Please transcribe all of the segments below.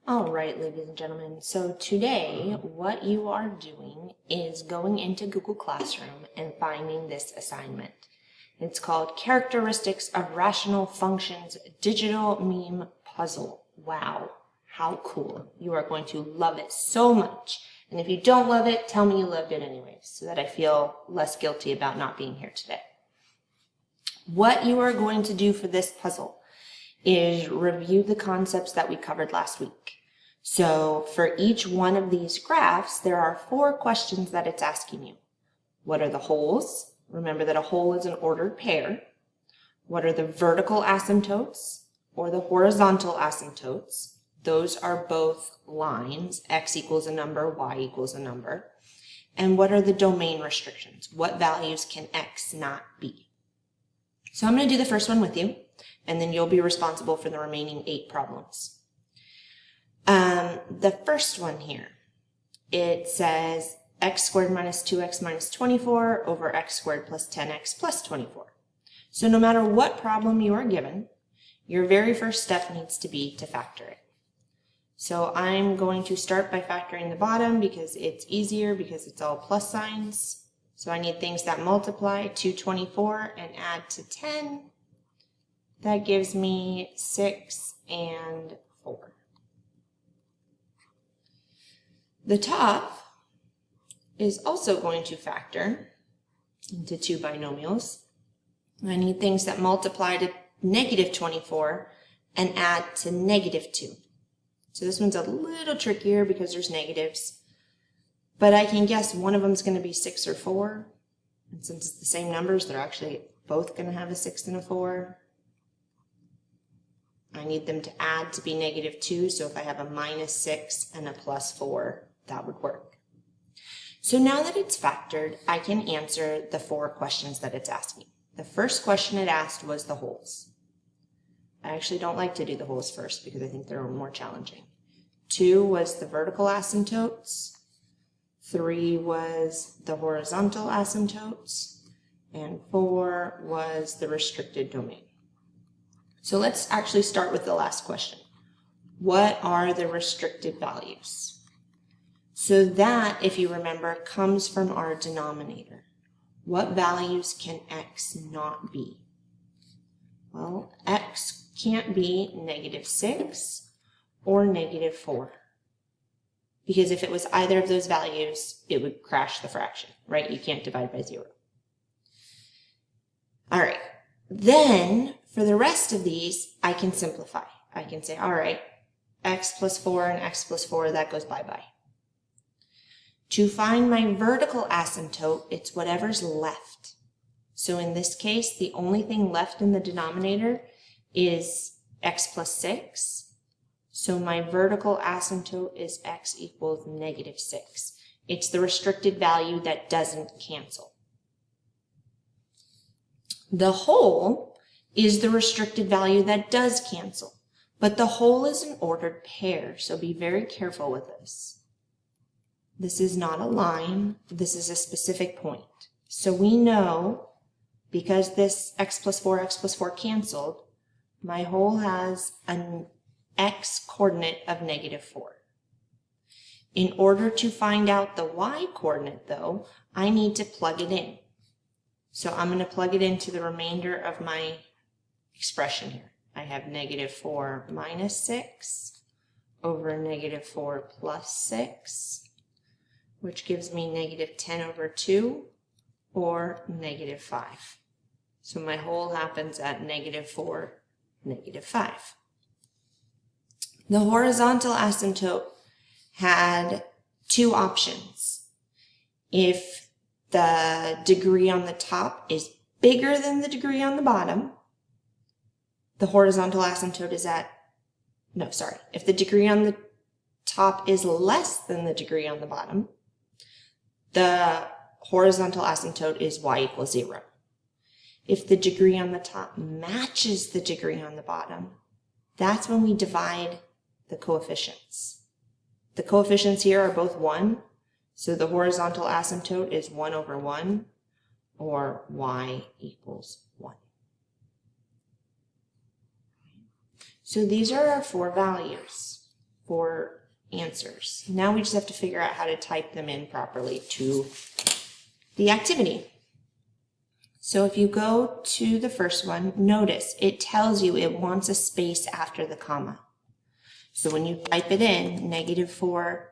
All right, ladies and gentlemen, so today what you are doing is going into Google Classroom and finding this assignment. It's called Characteristics of Rational Functions Digital Meme Puzzle. Wow, how cool. You are going to love it so much. And if you don't love it, tell me you loved it anyways, so that I feel less guilty about not being here today. What you are going to do for this puzzle is review the concepts that we covered last week. So for each one of these graphs, there are 4 questions that it's asking you. What are the holes? Remember that a hole is an ordered pair. What are the vertical asymptotes or the horizontal asymptotes? Those are both lines. X equals a number, Y equals a number. And what are the domain restrictions? What values can X not be? So I'm going to do the first one with you, and then you'll be responsible for the remaining 8 problems. The first one here, it says x squared minus 2x minus 24 over x squared plus 10x plus 24. So no matter what problem you are given, your very first step needs to be to factor it. So I'm going to start by factoring the bottom because it's easier because it's all plus signs. So I need things that multiply to 24 and add to 10. That gives me 6 and 4. The top is also going to factor into 2 binomials. I need things that multiply to negative 24 and add to negative 2. So this one's a little trickier because there's negatives, but I can guess one of them is going to be 6 or 4. And since it's the same numbers, they're actually both going to have a 6 and a 4. I need them to add to be negative 2, so if I have a minus 6 and a plus 4, that would work. So now that it's factored, I can answer the 4 questions that it's asking. The first question it asked was the holes. I actually don't like to do the holes first because I think they're more challenging. 2 was the vertical asymptotes. 3 was the horizontal asymptotes. And 4 was the restricted domain. So let's actually start with the last question. What are the restricted values? So that, if you remember, comes from our denominator. What values can X not be? Well, X can't be negative 6 or negative 4. Because if it was either of those values, it would crash the fraction, right? You can't divide by 0. All right. Then, for the rest of these, I can simplify. I can say, all right, X plus 4 and X plus 4, that goes bye-bye. To find my vertical asymptote, it's whatever's left. So in this case, the only thing left in the denominator is x plus 6. So my vertical asymptote is x equals negative 6. It's the restricted value that doesn't cancel. The whole is the restricted value that does cancel. But the whole is an ordered pair, so be very careful with this. This is not a line, this is a specific point. So we know, because this x plus 4 canceled, my whole has an x coordinate of negative 4. In order to find out the y coordinate, though, I need to plug it in. So I'm going to plug it into the remainder of my expression here. I have negative 4 minus 6 over negative 4 plus 6. Which gives me negative 10 over 2, or negative 5. So my whole happens at negative 4, negative 5. The horizontal asymptote had 2 options. If the degree on the top is bigger than the degree on the bottom, the horizontal asymptote is if the degree on the top is less than the degree on the bottom, the horizontal asymptote is y equals 0. If the degree on the top matches the degree on the bottom, that's when we divide the coefficients. The coefficients here are both 1, so the horizontal asymptote is 1 over 1, or y equals 1. So these are our 4 values for answers. Now we just have to figure out how to type them in properly to the activity. So if you go to the first one, notice it tells you it wants a space after the comma. So when you type it in, -4,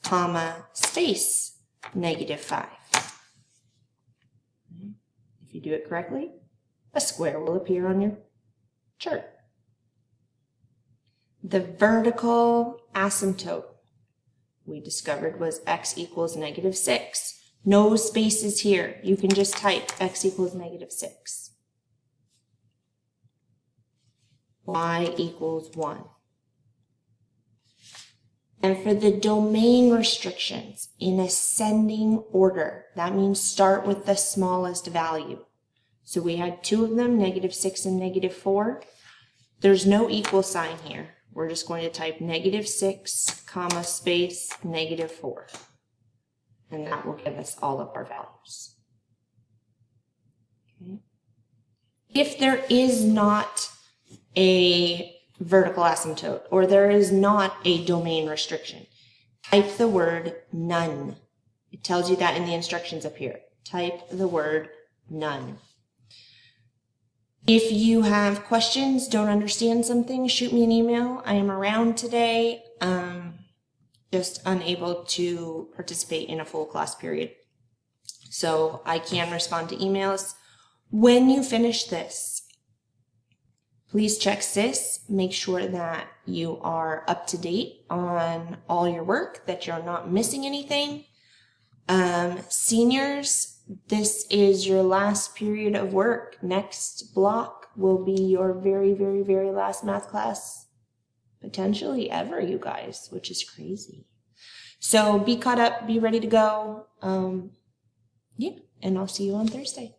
comma, space, -5. If you do it correctly, a square will appear on your chart. The vertical asymptote we discovered was x equals -6. No spaces here. You can just type x equals -6. Y equals 1. And for the domain restrictions in ascending order, that means start with the smallest value. So we had 2 of them, -6 and -4. There's no equal sign here. We're just going to type -6, comma, space, -4. And that will give us all of our values. Okay. If there is not a vertical asymptote or there is not a domain restriction, type the word none. It tells you that in the instructions up here. Type the word none. If you have questions, don't understand something, shoot me an email. I am around today. Just unable to participate in a full class period. So I can respond to emails. When you finish this, please check SIS. Make sure that you are up to date on all your work, that you're not missing anything. Seniors, this is your last period of work. Next block will be your very, very, very last math class, potentially ever, you guys, which is crazy. So be caught up, be ready to go. Yeah, and I'll see you on Thursday.